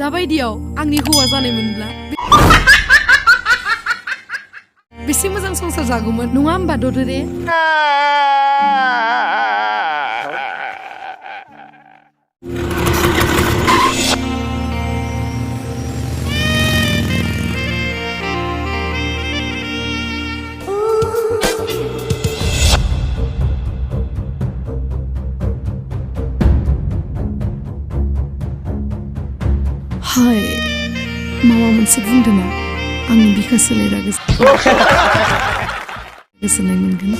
दाबायदियाव आंनि हौवा जानायमोनब्ला बेसे मोजां संसार जागौमोन नङा होमबा ददरे हाय माबा मोनसे बुंदों ना आंनि बिखा सोलायरा गोजोननाय मोनगोन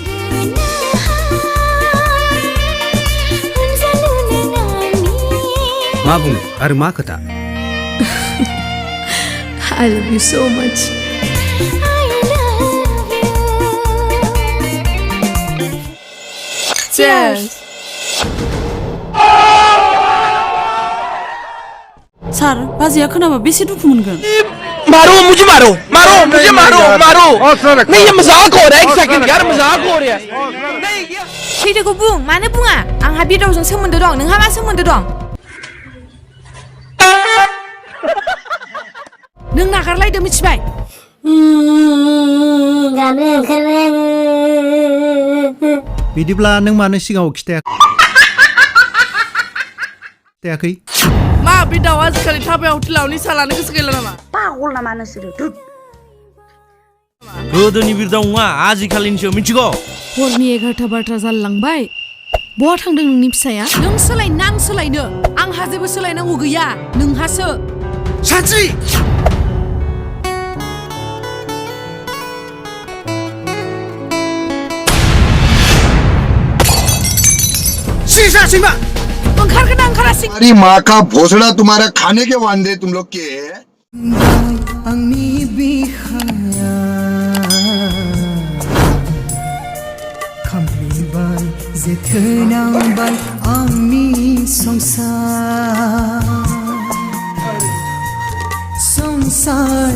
मा बुङो आरो मा खोथा I love you so much Cheers सार बाजैया खोनाबा बेसे दुखु मोनगोन मारो मुझे मारो नहीं ये मजाक हो रहा है एक सेकंड यार मजाक हो रहा है नहीं सैथोखौ बुं मानो बुङा आंहा बिदावजों सोमोन्दो दं नोंहा मा सोमोन्दो दं नों नागारलायदो मिथिबाय गानो ओंखारबाय बिदिब्ला नों मानो सिगाङाव खिथायाखै मा बे दाउआ आजिखालि थाबाय हटेलाव निसा लानो गोसो गैला नामा पागल नामा नोंसोरो गोदोनि बिरदाव नङा आजिखालिनिसो मिथिगौ हरनि 11ता 12ता जालांबाय बहा थांदों नोंनि फिसाया नों सोलायनो आं सोलायनो आंहा जेबो सोलायनांगौ गैया नोंहासो सानस्रि ओंखारगोन ना ओंखारासै हमारी माँ का भोसड़ा तुम्हारा खाने के वांदे तुम लोग के संसार